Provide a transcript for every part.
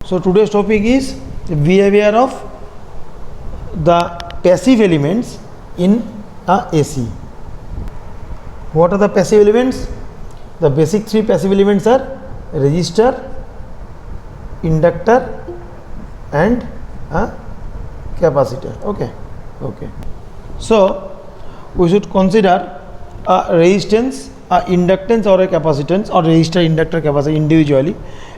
So today's topic is the behavior of the passive elements in a AC. What are the passive elements? The basic three passive elements are resistor, inductor and a capacitor. Okay. So we should consider a resistance, a inductance or a capacitance, or resistor, inductor, capacitor individually,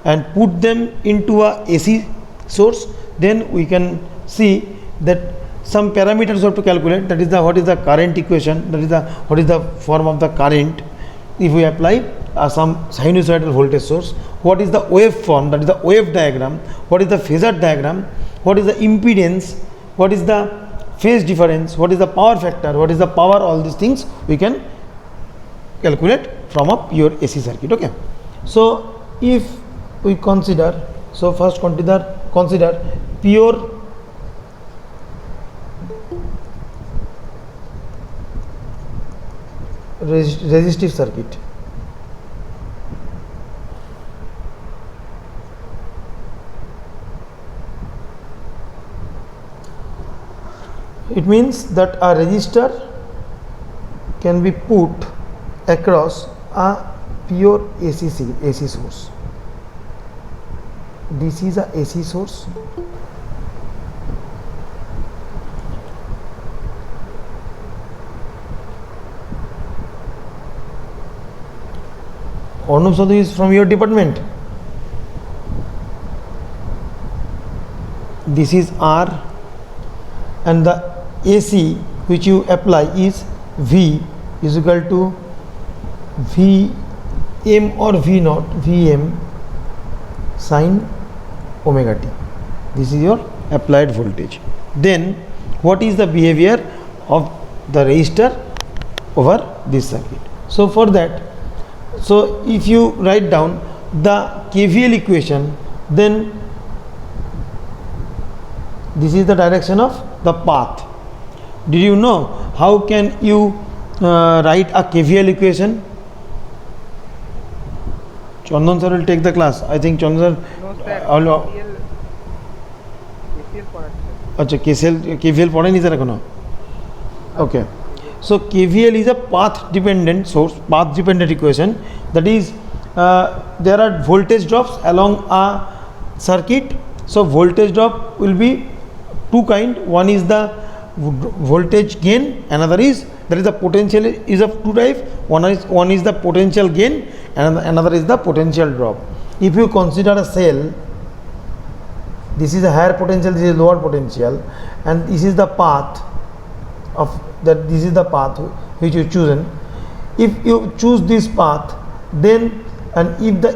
and put them into a AC source. Then we can see that some parameters we have to calculate. That is the what is the current equation. That is the what is the form of the current. If we apply some sinusoidal voltage source, what is the wave form, that is the wave diagram, what is the phasor diagram, what is the impedance, what is the phase difference, what is the power factor, what is the power, all these things we can calculate from a pure AC circuit. Okay. So if we consider, so first consider pure resistive circuit. It means that a resistor can be put across a pure AC source. This is a AC source. Arnab Sadhu is from your department. This is R, and the AC which you apply is V is equal to Vm or V naught, Vm sin omega t. This is your applied voltage. Then what is the behavior of the resistor over this circuit? So for that, so if you write down the KVL equation, then this is the direction of the path. Did you know how can you write a KVL equation? Chandan sir will take the class. I think Chandan sir. No sir. KVL पढ़े नहीं sir एखोनो. Okay. So KVL is a path dependent source, path dependent equation. That is, there are voltage drops along a circuit. So voltage drop will be two kind. One is the voltage gain, another is there is the potential is of two type. One is the potential gain, and another is the potential drop. If you consider a cell, this is a higher potential, this is lower potential, and this is the path of that. This is the path which you chosen. If you choose this path, then and if the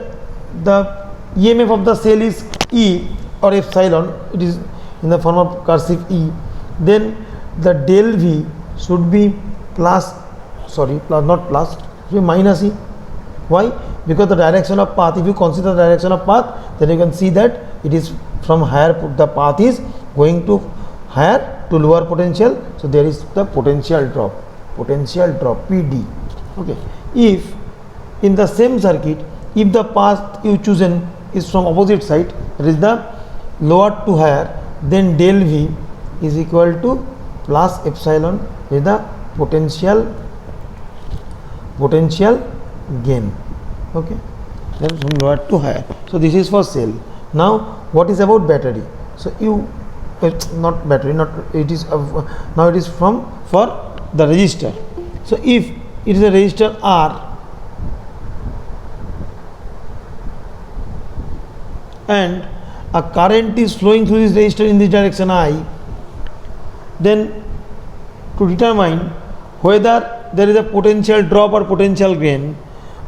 EMF of the cell is E or epsilon, it is in the form of cursive E, then the del V should be minus E. Why? Because the direction of path, if you consider the direction of path, then you can see that it is from higher, the path is going to higher to lower potential. So there is the potential drop PD. Okay. If in the same circuit, if the path you chosen is from opposite side, that is the lower to higher, then del V is equal to plus epsilon with the potential gain. Okay, then from lower to higher. So this is for cell. Now what is about battery? So you not battery, not it is now it is for the resistor. So if it is a resistor R and a current is flowing through this resistor in this direction I, then to determine whether there is a potential drop or potential gain,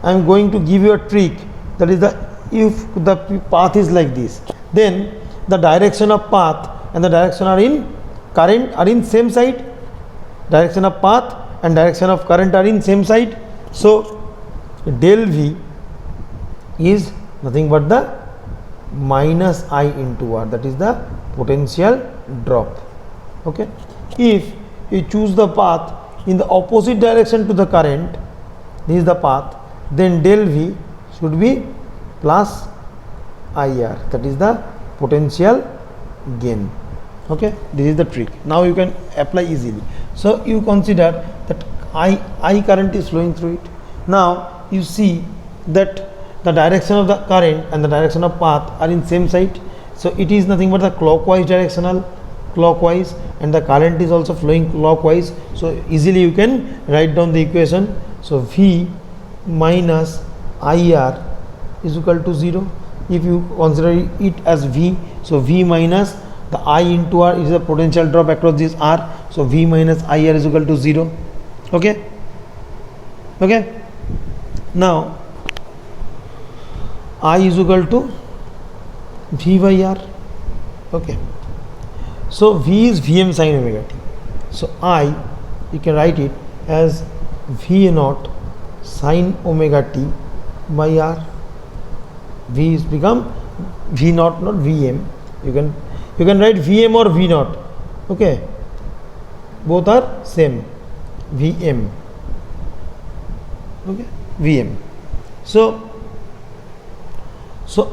I am going to give you a trick. That is, if the path is like this, then the direction of path and the direction are in current are in same side. Direction of path and direction of current are in same side. So del V is nothing but the minus I into R, that is the potential drop. Okay. If you choose the path in the opposite direction to the current, this is the path, then del V should be plus IR, that is the potential gain. Okay, this is the trick. Now you can apply easily. So you consider that I current is flowing through it. Now you see that the direction of the current and the direction of path are in same side. So it is nothing but the clockwise directional, clockwise, and the current is also flowing clockwise. So easily you can write down the equation. So V minus IR is equal to 0. If you consider it as V, so V minus the I into R is the potential drop across this R. So V minus IR is equal to 0. Okay. Okay. Now I is equal to V by R. Okay. So V is Vm sin omega t. So I, you can write it as V naught sin omega t by R. V is become V naught, not Vm. You can write Vm or V naught. Okay. Both are same. Vm. Okay. Vm. So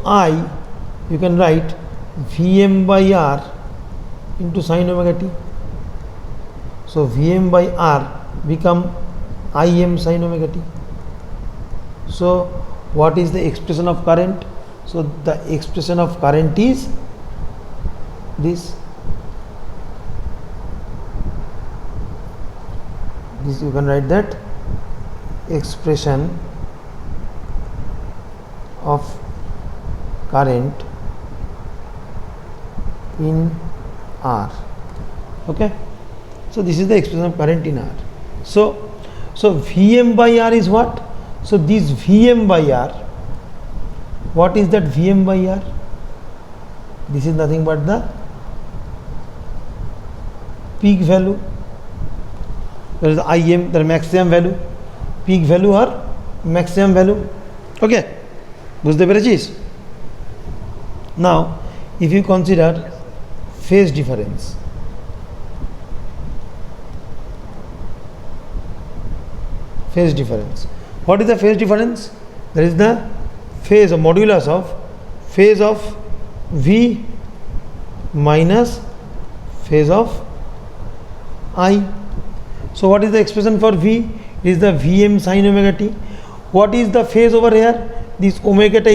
I, you can write Vm by R into sin omega t. So Vm by R become Im sin omega t. So what is the expression of current? So the expression of current is this. This you can write that expression of current in R. Okay. So this is the expression of current in R. So Vm by R is what? So this Vm by R, what is that Vm by R? This is nothing but the peak value. There is Im, the maximum value, peak value or maximum value. Okay, বুঝতে পেরেছিস? Now if you consider phase difference, what is the phase difference? There is the phase or modulus of phase of V minus phase of I. So what is the expression for V? It is the Vm sin omega t. What is the phase over here? This omega t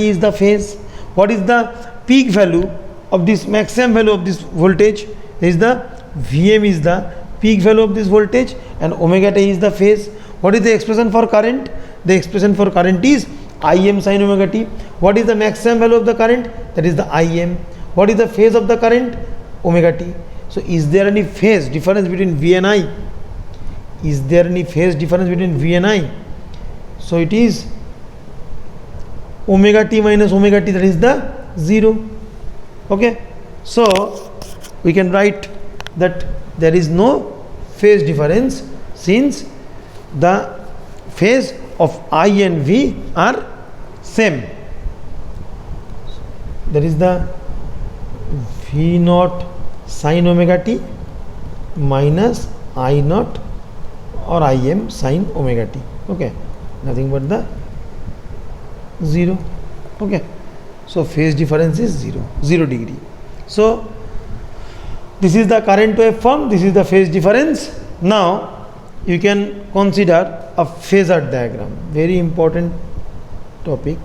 is the phase. What is the peak value of this maximum value of this voltage? Is the Vm is the peak value of this voltage and omega t is the phase. What is the expression for current? The expression for current is Im sin omega t. What is the maximum value of the current? That is the Im. What is the phase of the current? Omega t. So is there any phase difference between V and I? Is there any phase difference between V and I? So it is omega t minus omega t, that is the 0. Okay. So we can write that there is no phase difference since the phase of I and V are same. There is the V naught sin omega t minus I naught or Im sin omega t. Okay, nothing but the 0. Okay, so phase difference is 0 degree. So this is the current waveform, this is the phase difference. Now you can consider a phasor diagram, very important topic.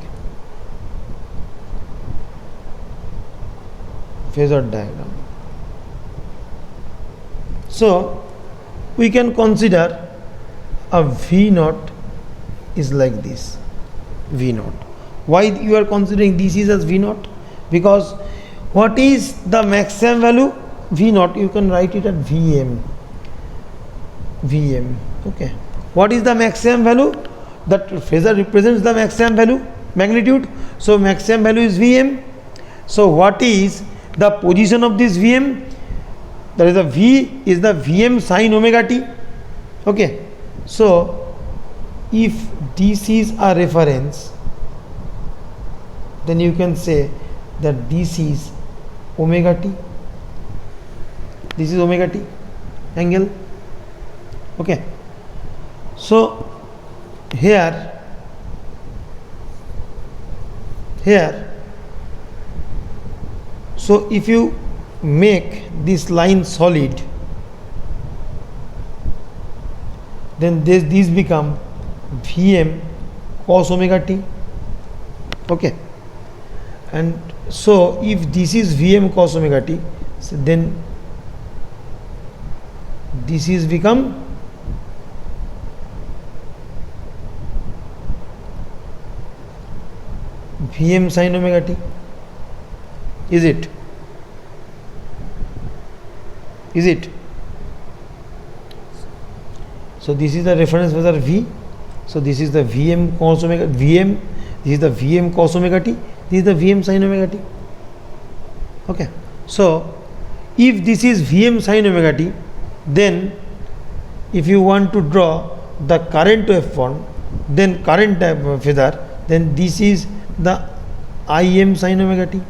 Phasor diagram. So we can consider a V naught is like this, V naught. Why you are considering this is as V naught? Because what is the maximum value? V naught, you can write it at Vm. Okay. What is the maximum value? That phasor represents the maximum value, magnitude. So maximum value is Vm. So what is the position of this Vm? That is the V is the Vm sin omega t. Okay. So if this is a reference, then you can say that this is omega t. This is omega t angle. Okay. So here So if you make this line solid, then these become Vm cos omega t. Okay, and so if this is Vm cos omega t, so then this is become Vm sin omega t. Is it? Is it? So this is the reference phasor V. So this is the Vm cos omega Vm. This is the Vm cos omega t. This is the Vm sin omega t. Okay. So if this is Vm sin omega t, then if you want to draw the current waveform, then current phasor, then this is the Im sin omega t.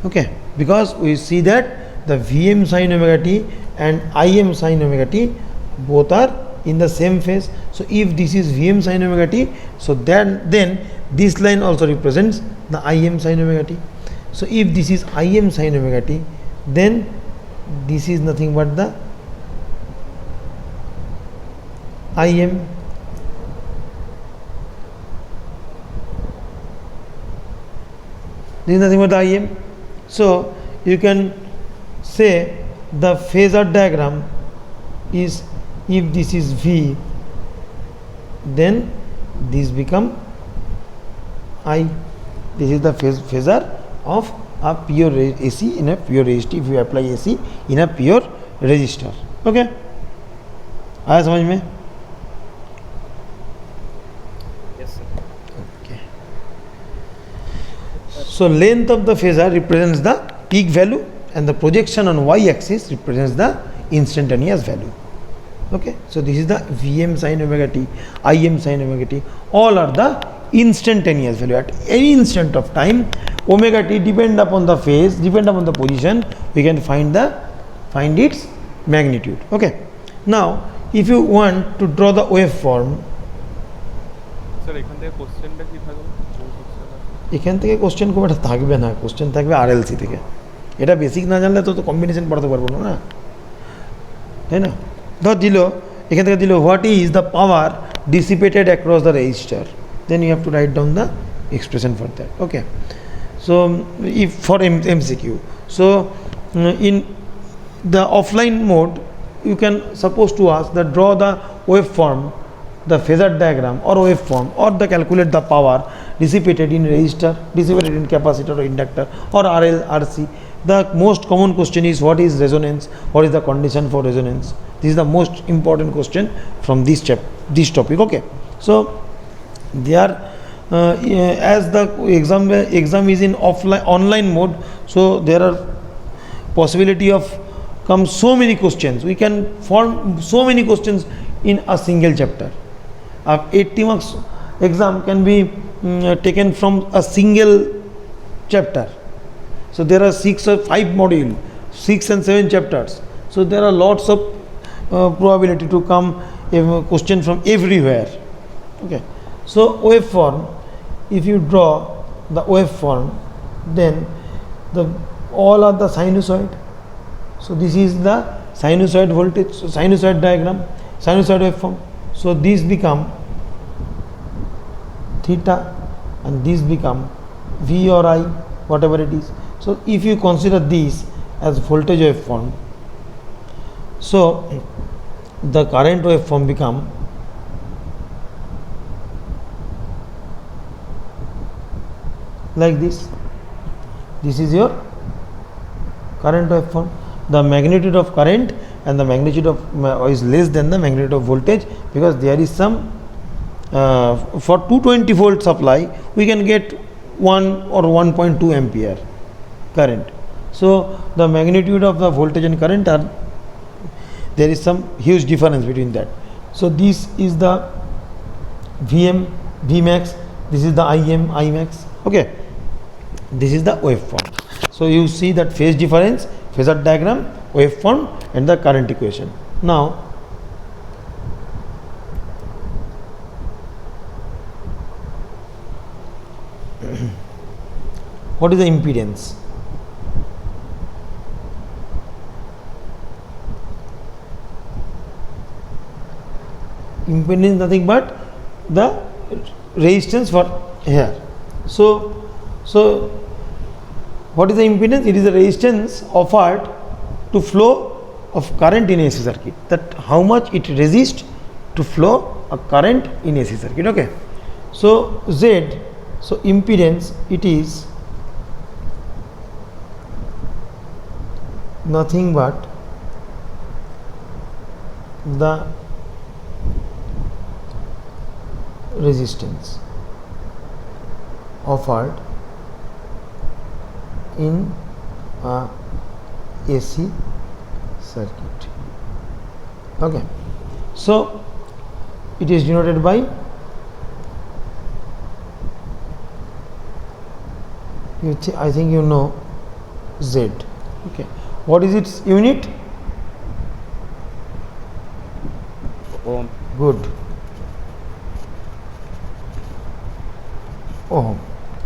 Okay, because we see that the Vm sin omega t and Im sin omega t both are in the same phase. So if this is Vm sin omega t, so then this line also represents the Im sin omega t. So if this is Im sin omega t, then this is nothing but the Im. This is nothing but the Im. So you can say the phasor diagram is, if this is V, then this become I. This is the phasor of a pure AC in a pure resistor. If you apply AC in a pure resistor. Okay, आया समझ में? Yes, sir. Okay. So length of the phasor represents the peak value, and the projection on y-axis represents the instantaneous value. Okay, so this is the Vm sin omega t, Im sin omega t, all are the instantaneous value. At any instant of time, omega t depend upon the phase, depend upon the position, we can find its magnitude. Okay, now if you want to draw the waveform, sir এখান থেকে কোশ্চেনটা কি থাকবে? এখান থেকে question খুব একটা থাকবে না, কোশ্চেন থাকবে আরএলসি থেকে। এটা বেসিক না জানলে তো কম্বিনেশন পড়াতে পারবো না, তাই না? ধর দিল, এখান থেকে দিল what is the power dissipated across the resistor, then you have to write down the expression for that. Okay, so if for MCQ, so in the offline mode you can suppose to ask that draw the waveform, the phasor diagram or waveform, or the calculate the power dissipated in resistor, dissipated in capacitor or inductor or RL, RC. The most common question is what is resonance, what is the condition for resonance. This is the most important question from this topic. Okay, so there as the exam is in online mode, so there are possibility of come so many questions. We can form so many questions in a single chapter. 80 marks exam can be taken from a single chapter. So there are 6 or 5 module, 6 and 7 chapters. So there are lots of probability to come a question from everywhere. Okay, so waveform, if you draw the waveform, then all are the sinusoid. So this is the sinusoid voltage, so sinusoid diagram, sinusoid waveform. So these become theta and these become V or I, whatever it is. So if you consider these as voltage waveform, so the current waveform become like this. This is your current waveform. The magnitude of current and the magnitude of is less than the magnitude of voltage, because there is some for 220 volt supply we can get 1 or 1.2 ampere current. So the magnitude of the voltage and current are, there is some huge difference between that. So this is the Vm, Vmax, this is the Im, Imax. Okay, this is the waveform. So you see that phase difference, phasor diagram, waveform and the current equation. Now what is the impedance? Impedance nothing but the resistance for here. So what is the impedance? It is the resistance offered to flow of current in AC circuit, that how much it resists to flow a current in AC circuit. Okay, so Z, so impedance, it is nothing but the resistance offered in a AC circuit. Okay, so it is denoted by I think you know Z. Okay, what is its unit? Ohm. Good. Ohm.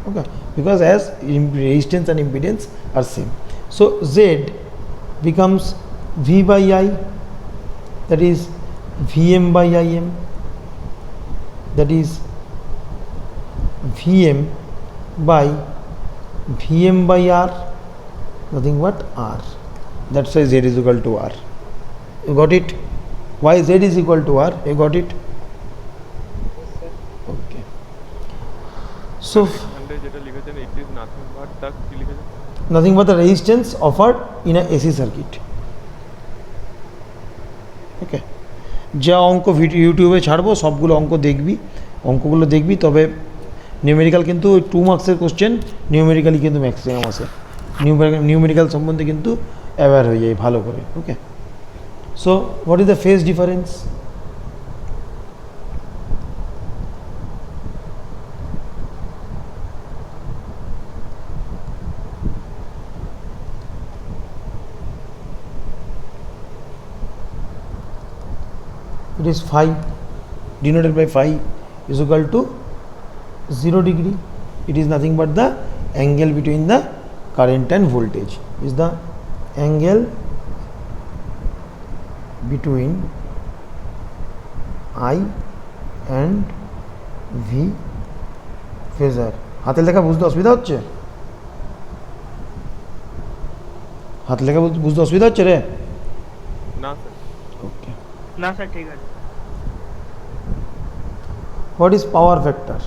Okay, because as resistance and impedance are same, so Z becomes V by I, that is Vm by Im, that is Vm by Vm by R, nothing but R. That's why Z is equal to R. You got it? Why Z is equal to R? You got it? Okay. So এখানে যেটা লিখেছেন it is nothing but the কি লিখেছেন nothing but the resistance offered in a AC circuit. ওকে, যা অঙ্ক ইউটিউবে ছাড়বো সবগুলো অঙ্ক দেখবি, অঙ্কগুলো দেখবি, তবে নিউমেরিক্যাল কিন্তু 2 মার্কসের কোশ্চেন নিউমেরিক্যালি কিন্তু ম্যাক্সিমাম আছে, নিউমেরিক্যাল সম্বন্ধে কিন্তু অ্যাওয়্যার হয়ে যায় ভালো করে। Okay, so what is the phase difference? It is phi, denoted by phi, is equal to 0 degree. It is nothing but the angle between the current and voltage, is the angle between I and V phasor. হাতের লেখা বুঝতে অসুবিধা হচ্ছে? হাতের লেখা বুঝতে অসুবিধা হচ্ছে রে? না স্যার ওকে, না স্যার ঠিক আছে। what is power factor?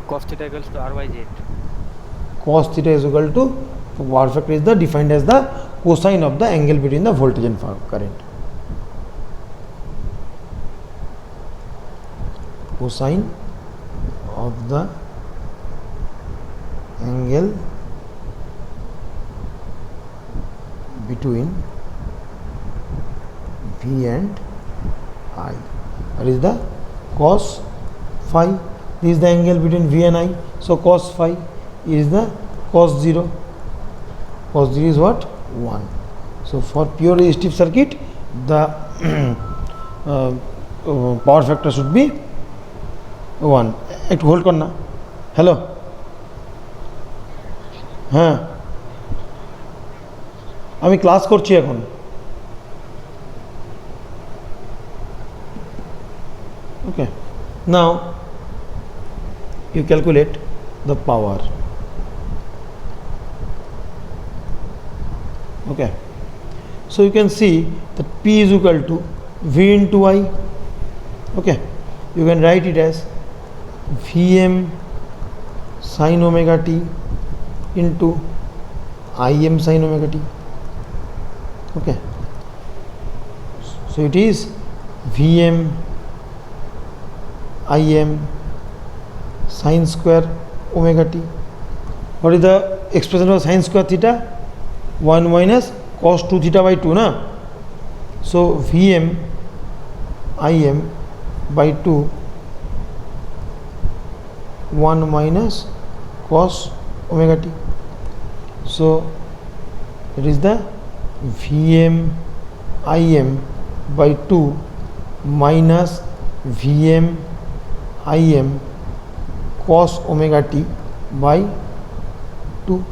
Cos theta equals to R by Z. Cos theta is equal to, power factor is the defined as the cosine of the angle between the voltage and current. Cosine of the angle between V and I, that is the cos phi. This is the angle between V and I, so cos phi is the cos 0. Cos 0 is what? 1. So for pure resistive circuit the power factor should be 1. একটু hold কর না। Hello, হ্যাঁ আমি class করছি এখন। Okay, now you calculate the power. Okay, so you can see that P is equal to V into I. Okay, you can write it as Vm sin omega t into Im sin omega t. Okay, so it is Vm Im sin square omega t. What is the expression of sin square theta? 1 minus cos 2 theta by 2 na. So Vm Im by 2 1 minus cos omega t. So it is the Vm Im by 2 minus Vm Im cos omega t by 2.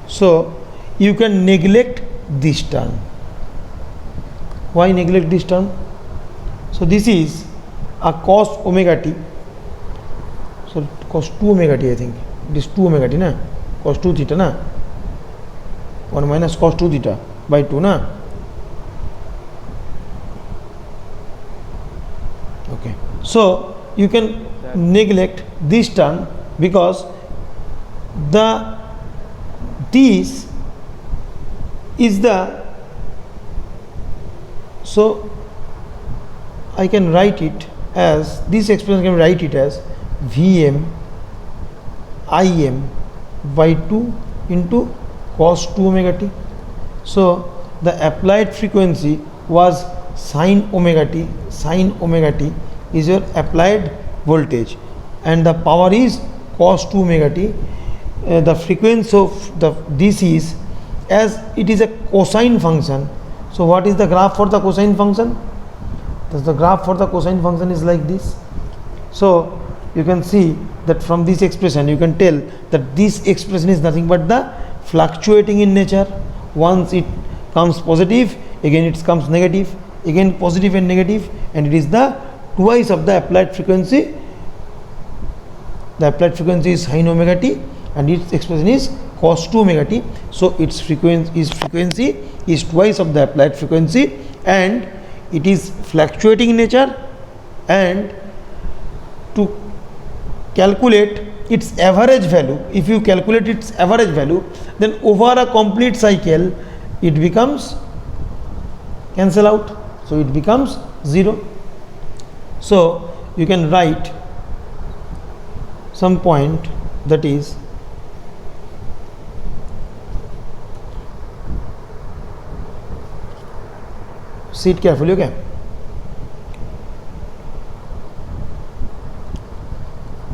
So you can neglect this term. Why neglect this term? So this is a cos omega t. So cos 2 omega t, I think. It is 2 omega t, na? Cos 2 theta, na? 1 minus cos 2 theta by 2, na? Okay. So you can neglect this term because this is the, so I can write it as, this expression can write it as Vm Im by 2 into cos 2 omega t. So the applied frequency was sin omega t. Sin omega t is your applied voltage and the power is cos 2 omega t. The frequency of this is, as it is a cosine function. So what is the graph for the cosine function? The graph for the cosine function is like this. So you can see that from this expression you can tell that this expression is nothing but the fluctuating in nature. Once it comes positive, again it comes negative, again positive and negative, and it is the twice of the applied frequency. The applied frequency is sin omega t and its expression is cos 2 omega t. So its frequency is twice of the applied frequency and it is fluctuating in nature. And to calculate its average value, if you calculate its average value, then over a complete cycle it becomes cancel out, so it becomes 0. So you can write some point, that is see it carefully, okay?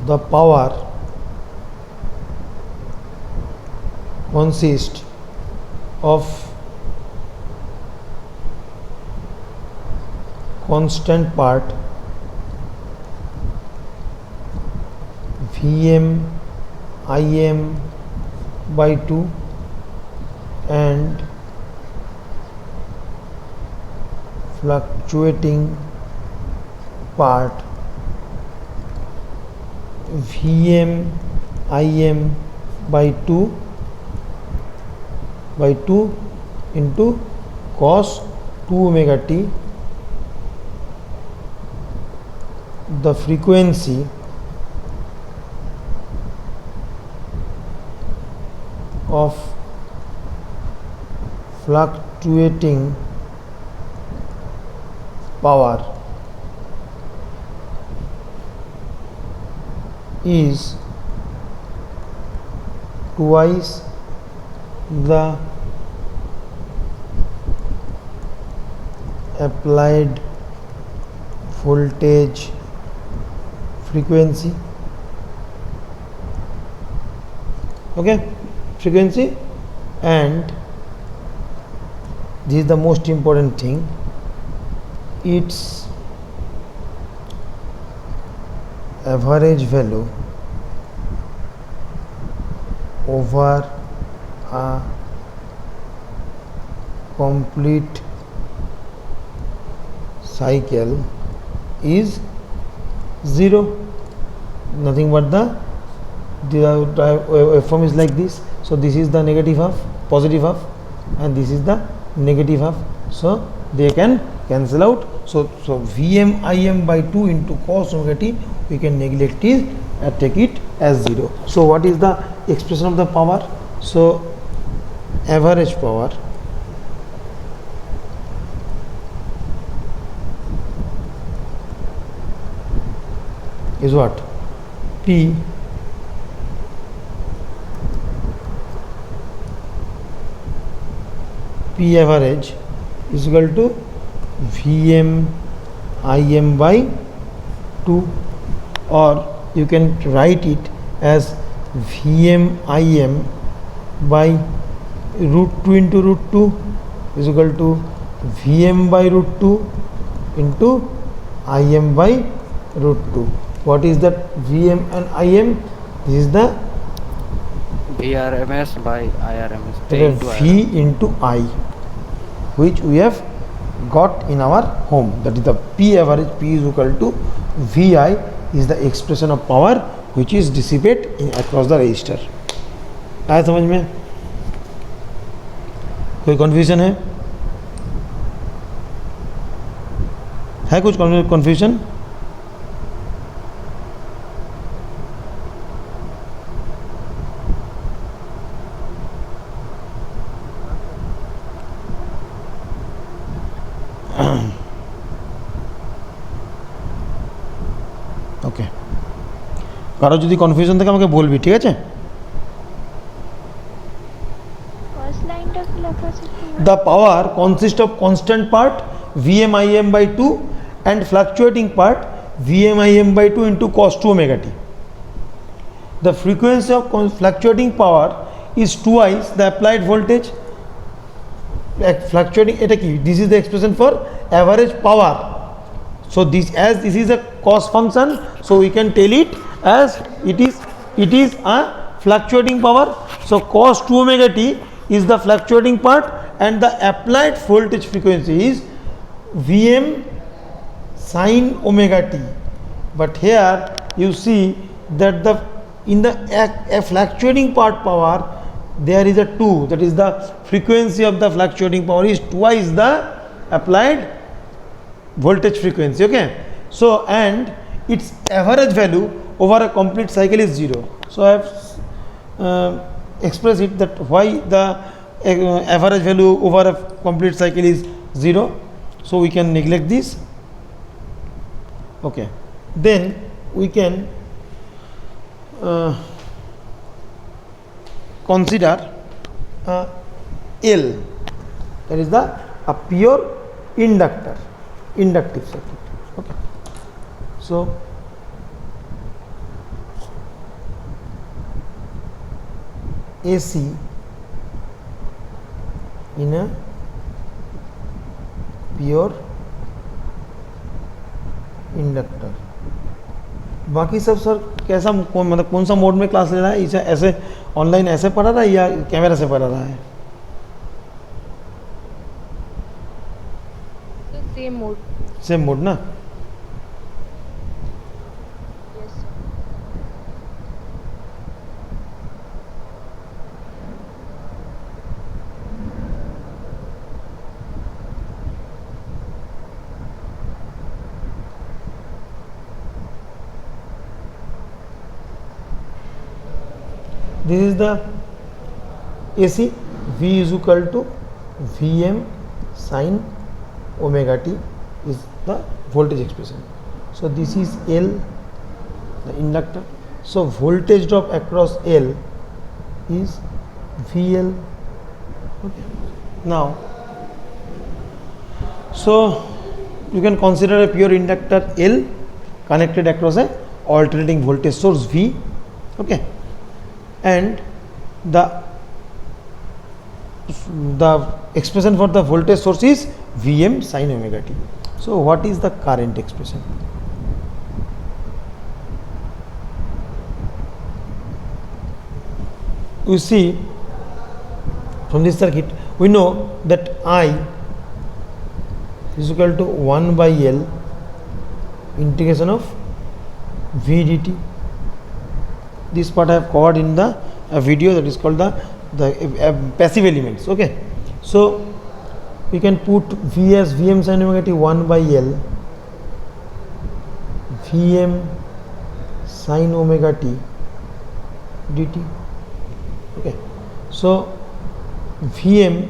The power consists of constant part Vm Im by 2 and fluctuating part Vm Im by 2 into cos 2 omega t. The frequency of fluctuating power is twice the applied voltage frequency. Okay, frequency. And this is the most important thing, its average value over a complete cycle is 0. Nothing but the waveform is like this. So this is the negative half, positive half, and this is the negative half. So they can cancel out. So Vm Im by 2 into cos omega t, we can neglect it and take it as 0. So what is the expression of the power? So average power is what? P average is equal to Vm Im by 2, or you can write it as Vm Im by root 2 into root 2 is equal to Vm by root 2 into Im by root 2. What is that Vm and Im? This is the VRMS by IRMS. A into V IRMS. into I, which we have got in our home. That is the P average. P is equal to Vi is the expression of power which is dissipate across the register. आया समझ में? कोई confusion है कुछ confusion? ওকে, কারো যদি confusion থাকে আমাকে বলবি, ঠিক আছে? ফার্স্ট লাইনটা কি লেখা আছে? The power consists of constant part VMIM by 2 and fluctuating part VMIM by 2 into cos 2 omega t. The frequency of fluctuating power is twice the applied voltage. Fluctuating, এটা কি? This is the expression for average power. So this is a cos function, so we can tell it as it is a fluctuating power. So cos 2 omega t is the fluctuating part and the applied voltage frequency is Vm sin omega t. But here you see that in the fluctuating part power there is a 2, that is the frequency of the fluctuating power is twice the applied voltage frequency. Okay, so and its average value over a complete cycle is 0. So I have expressed it that why the average value over a complete cycle is 0, so we can neglect this. Okay, then we can consider L, that is a pure inductive circuit. Okay, so AC in a pure inductor. बाकी सब sir कैसा मतलब कौन सा mode में class ले रहा है? इसे ऐसे ऑनलाइन ऐसे पढ़ा रहा है या कैमरा से पढ़ा रहा है? Same mode. सेम मोड ना. Yes. This is the AC. V is equal to Vm sin omega t is the voltage expression. So this is L, the inductor. So voltage drop across L is VL. Okay. Now, so you can consider a pure inductor L connected across a alternating voltage source V. Okay, and the expression for the voltage source is Vm sin omega t. So what is the current expression? You see from this circuit we know that I is equal to 1 by L integration of V dt. This part I have covered in the video that is called the passive elements. Okay, so we can put V as Vm sin omega t 1 by L Vm sin omega t dt. Okay, so Vm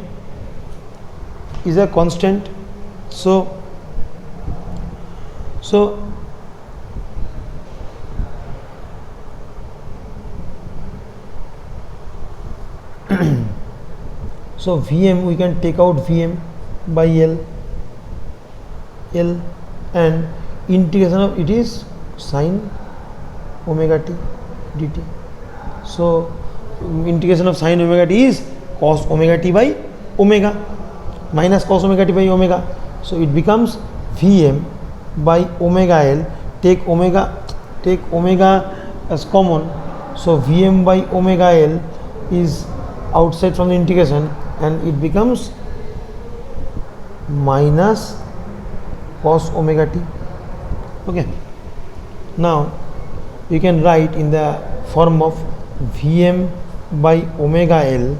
is a constant, so so Vm, we can take out Vm by L and integration of it is sin omega t dt. So integration of sin omega t is cos omega t by omega minus cos omega t by omega. So it becomes Vm by omega L. Take omega take omega as common, so Vm by omega L is outside from the integration and it becomes minus cos omega t. Okay, now you can write in the form of Vm by omega L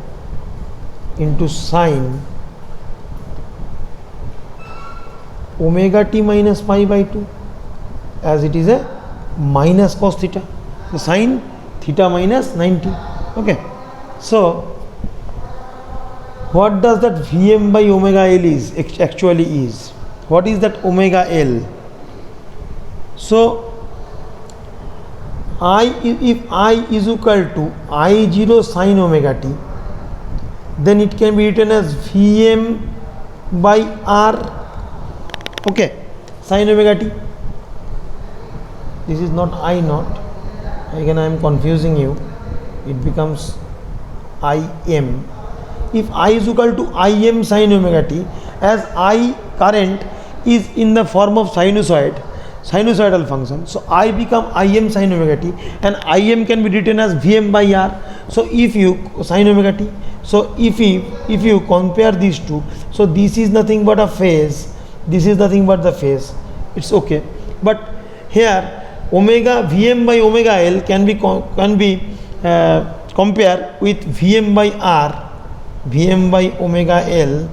into sine omega t minus pi by 2, as it is a minus cos theta, so sine theta minus 90. Okay, so what does that Vm by omega L is actually is? What is that omega L? So if I is equal to I0 sine omega t, then it can be written as Vm by R, okay, sine omega t. This is not I naught, again I am confusing you, it becomes Im. If I is equal to Im sine omega t, as I current is in the form of sinusoidal function, so I become Im sine omega t, and Im can be written as Vm by R. So if you sine omega t, so if you compare these two, so this is nothing but a phase, this is nothing but the phase, it's okay. But here omega Vm by omega L can be compared with Vm by R, Vm by omega L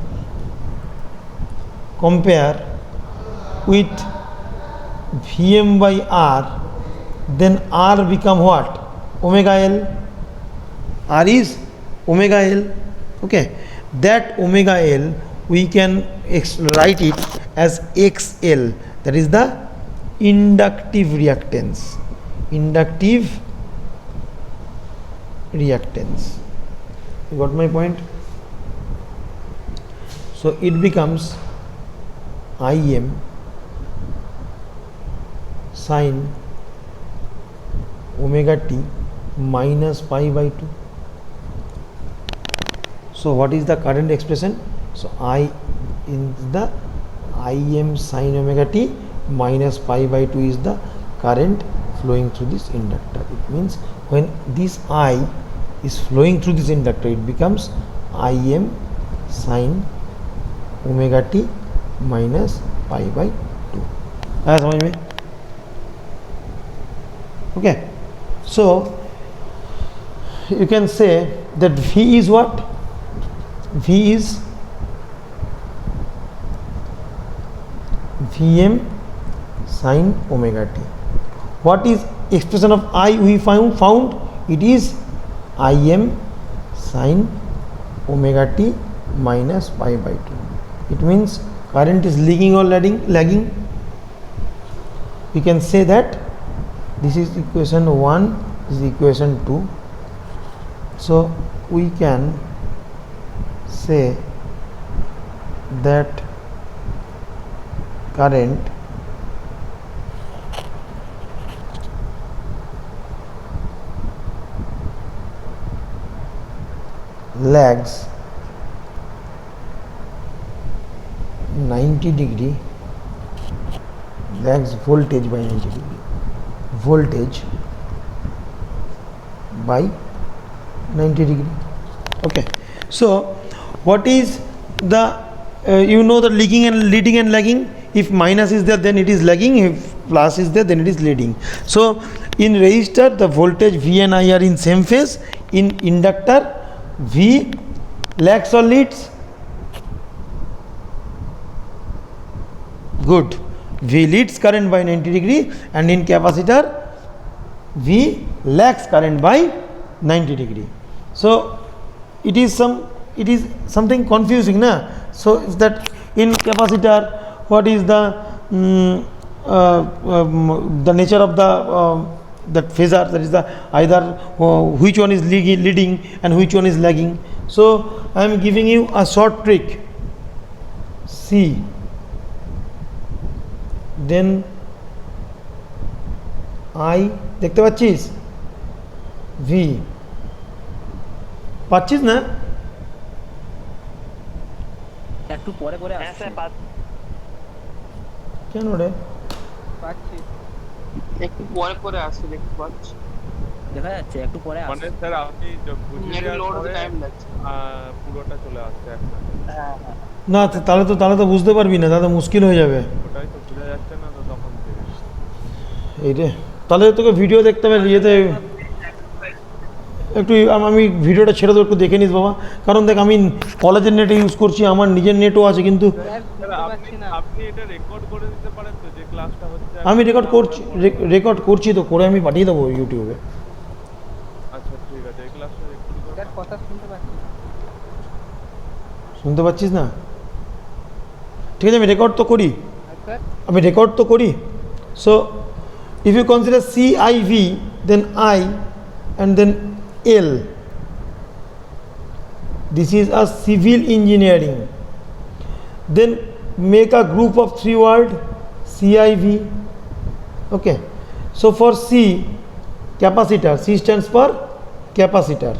compare with Vm by R, then R become what? Omega L. R is omega L. Okay, that omega L we can write it as XL, that is the inductive reactance. Inductive reactance. You got my point? So it becomes Im sine omega t minus pi by 2. So what is the current expression? So I in the Im sine omega t minus pi by 2 is the current flowing through this inductor. It means when this I is flowing through this inductor, it becomes Im sine omega t minus pi by 2. आया समझ में? Okay, so you can say that V is what? V is Vm sine omega t. What is expression of I we found? It is Im sine omega t minus pi by 2. It means current is leading or lagging. We can say that this is equation 1, this is equation 2. So we can say that current lags 90 degree, lags voltage by 90 degree, voltage by 90 degree. Okay, so what is the you know the leading and lagging? If minus is there, then it is lagging. If plus is there, then it is leading. So in resistor, the voltage V and I are in same phase. In inductor, V lags or leads? Good. V leads current by 90 degree, and in capacitor, V lags current by 90 degree. So it is something confusing, na? So is that in capacitor, what is the nature of that phasor, that is the either which one is leading and which one is lagging. So I am giving you a short trick. See, then I দেখতে পাচ্ছিস V পাচ্ছিস না? একটু পরে আসছে। কেন রে? পাচ্ছি। একটু পরে পরে আসছে দেখতে পাচ্ছি। দেখা যাচ্ছে একটু পরে মানে আসছে। স্যার আপনি বুঝিয়ে একটু দেওয়ার লোড হতে পরে টাইম লাগছে। পুরোটা চলে আসছে একসাথে। হ্যাঁ হ্যাঁ। না তাহলে তো বুঝতে পারবি না, তাহলে মুশকিল হয়ে যাবে ওটাই তো বোঝা যাচ্ছে না তো তখন থেকে। এই রে, তাহলে তোকে ভিডিও দেখতে হবে ইয়েতে একটু। আমি ভিডিওটা ছেড়ে দেবো, একটু দেখে নিস বাবা। কারণ দেখ, আমি কলেজের নেট ইউজ করছি, আমার নিজের নেটও আছে, কিন্তু স্যার আপনি এটা রেকর্ড করে দিতে পারেন তো, যে ক্লাসটা হচ্ছে আমি রেকর্ড আমরা করছি, পরে করবো। রেকর্ড করছি তো, করে আমি পাঠিয়ে দেবো ইউটিউবে। আচ্ছা ঠিক আছে, এই ক্লাসটা রেকর্ড করে স্যার কথা শুনতে পাচ্ছি। শুনতে পাচ্ছিস না? ঠিক আছে, আমি রেকর্ড তো করি, স্যার আমি রেকর্ড তো করি। So if you consider CIV, then I, and then L, this is a civil engineering. Then make a group of 3 word CIV. Okay, so for C, capacitor, C stands for capacitor.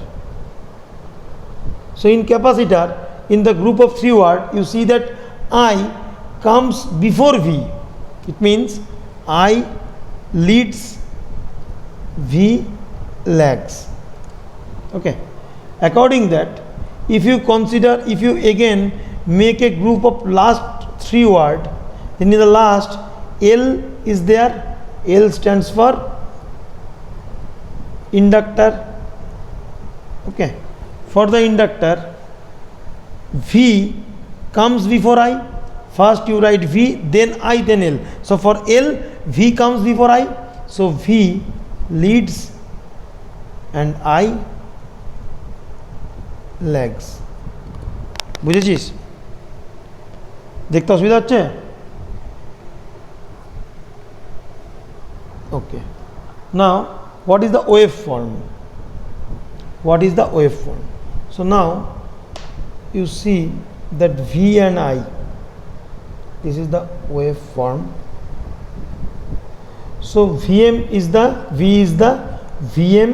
So in capacitor, in the group of 3 word, you see that I comes before V. It means I leads, V lags. Okay, according that, if you again make a group of last 3 word, then in the last L is there. L stands for inductor. Okay, for the inductor, V comes before I. First you write V, then I, then L. So for L, V comes before I, so V leads and I lags. বুঝেছিস? দেখতে অসুবিধা হচ্ছে? Okay, now what is the waveform? What is the waveform? So now you see that V and I, this is the waveform. So V is the Vm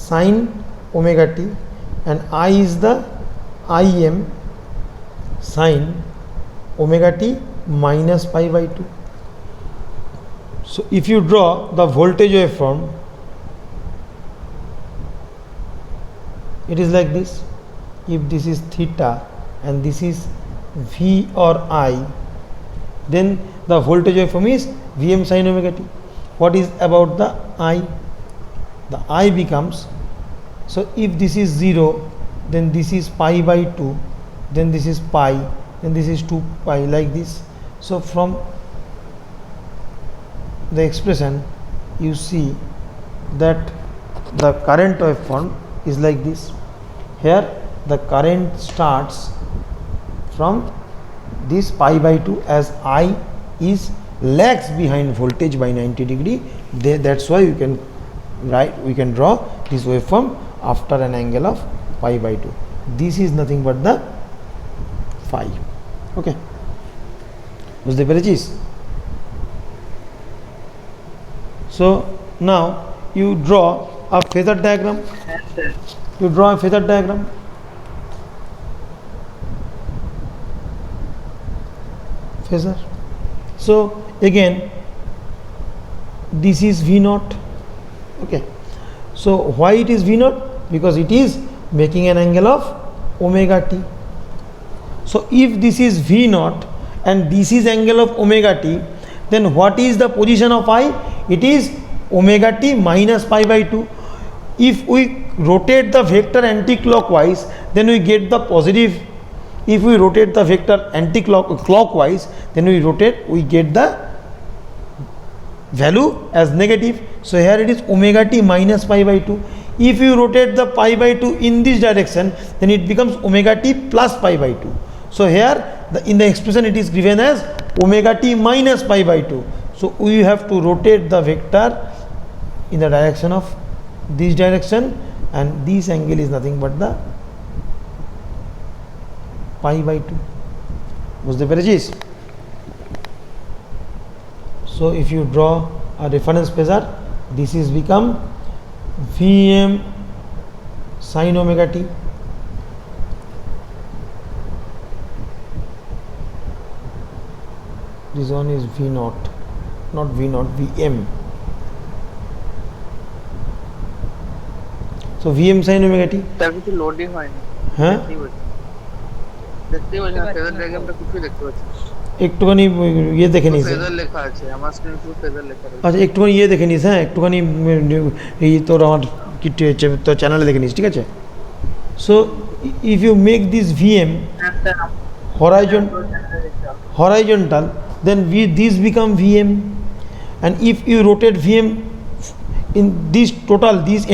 sine omega t, and I is the Im sine omega t minus pi by 2. So if you draw the voltage waveform, it is like this. If this is theta and this is V or I, then the voltage waveform is Vm sin omega t. What is about the I? The I becomes, so if this is 0, then this is pi by 2, then this is pi, then this is 2 pi, like this. So from the expression you see that the current waveform is like this. Here the current starts from this pi by 2, as I is lags behind voltage by 90 degree. That's why we can draw this waveform after an angle of pi by 2. This is nothing but the phi. Okay, বুঝতে পেরেছিস? So now you draw a phasor diagram. You draw a phasor diagram. Phasor. So again, this is V naught. Okay, so why it is V naught? Because it is making an angle of omega t. So if this is V naught and this is angle of omega t, then what is the position of I? It is omega t minus pi by 2. If we rotate the vector anti-clockwise, then we get the positive. If we rotate the vector anti-clockwise, then we get the value as negative. So here it is omega t minus pi by 2. If you rotate the pi by 2 in this direction, then it becomes omega t plus pi by 2. So here in the expression it is given as omega t minus pi by 2. So we have to rotate the vector in the direction of this direction, and this angle is nothing but the pi by 2. বুঝতে পেরেছিস? So if you draw a reference phasor, this is become Vm sin omega t. This one is V naught, not V naught, Vm. So Vm sin omega t. তার কিছু লোডই হয়নি হ্যাঁ দেখতেই পাচ্ছি না phasor ডায়াগ্রামটা কিছুই দেখতে পাচ্ছি না। একটুখানি ইয়ে দেখে নিস। ফেজার লেখা আছে আমার স্ক্রিনে শুধু ফেজার লেখা রয়েছে। আচ্ছা একটুখানি ইয়ে দেখে নিস, হ্যাঁ একটুখানি এই তোর আমার কি তোর চ্যানেলে দেখে নিস, ঠিক আছে? So if you make this Vm horizontal, then this become Vm, and if you rotate Vm in this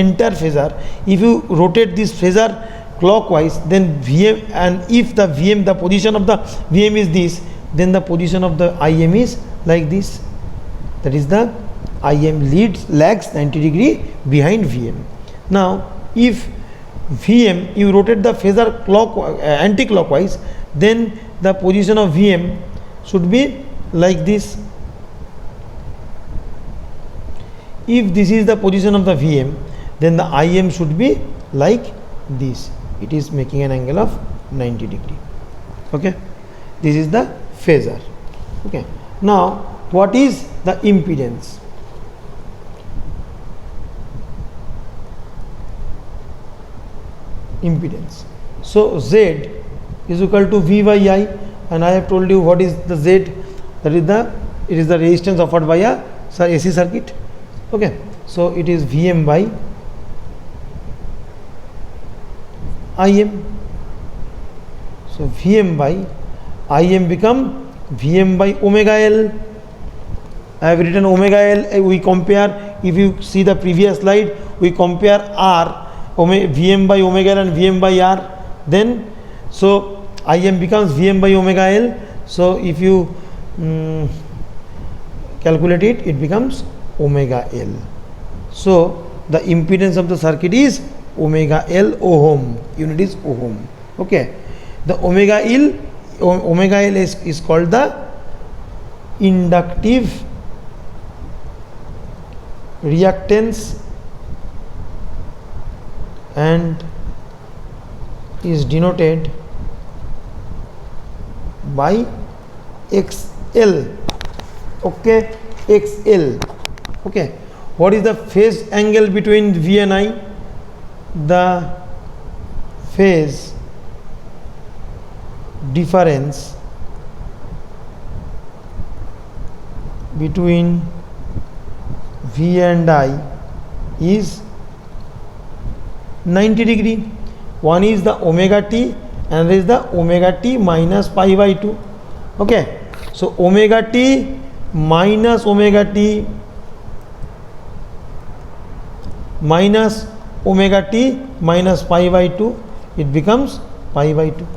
entire phasor, if you rotate this phasor clockwise, then Vm, and if the Vm, the position of the Vm is this, then the position of the Im is like this. That is the Im lags 90 degree behind Vm. Now if Vm you rotate the phasor anti-clockwise, then the position of Vm should be like this. If this is the position of the Vm, then the Im should be like this. It is making an angle of 90 degree. Okay, this is the phasor. Okay, now what is the impedance? Impedance. So Z is equal to V by I, and I have told you what is the Z. That is the resistance offered by a AC circuit. Okay, so it is Vm by Im. So Vm by Im become Vm by omega L. I have written omega L. We compare, if you see the previous slide, we compare R, Vm by omega L and Vm by R. Then so Im becomes Vm by omega L. So if you calculate it, it becomes omega L. So the impedance of the circuit is omega L ohm. Unit is ohm. Okay, the omega L is called the inductive reactance and is denoted by XL. Okay, XL. Okay, what is the phase angle between V and I? The phase difference between V and I is 90 degree. One is the omega t and is the omega t minus pi by 2. Okay, so omega t minus omega t minus omega t minus pi by 2, it becomes pi by 2.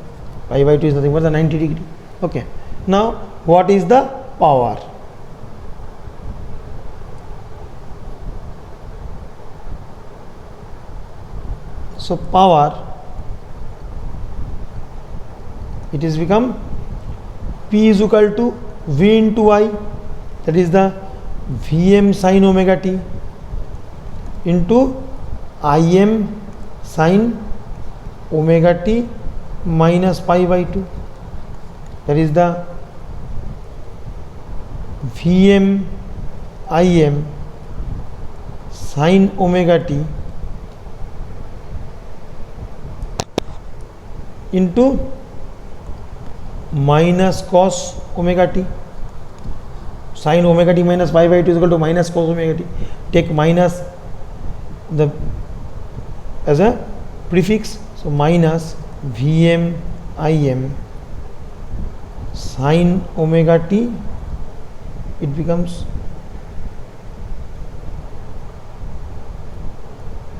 Pi by 2 is nothing but the 90 degree. Okay, now what is the power? So power, it is become P is equal to V into I, that is the Vm sin omega t into Im sin omega t minus pi by 2, that is the Vm Im sin omega t into minus cos omega t. Sin omega t minus pi by 2 is equal to minus cos omega t. Take minus the as a prefix, so minus Vm Im sin omega t, it becomes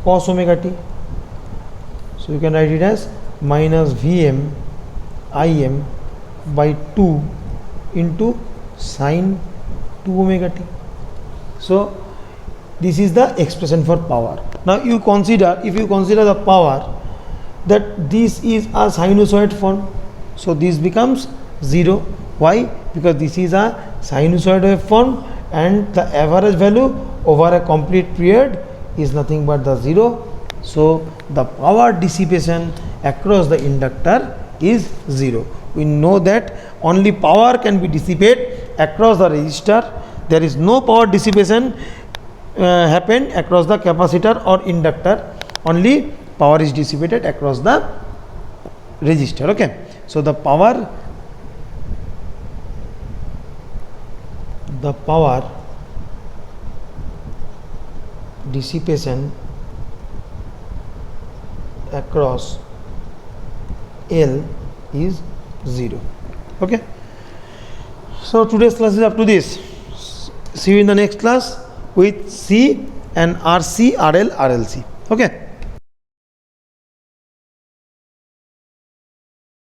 cos omega t. So you can write it as minus Vm Im by 2 into sin 2 omega t. So this is the expression for power. Now you consider, if you consider the power, that this is a sinusoid form, so this becomes 0. Why? Because this is a sinusoid waveform and the average value over a complete period is nothing but the 0. So the power dissipation across the inductor is 0. We know that only power can be dissipated across the resistor. There is no power dissipation happened across the capacitor or inductor. only power is dissipated across the resistor. Okay, so the power dissipation across L is 0. Okay, so today's class is up to this. See you in the next class with C and RC, RL, RLC. Okay.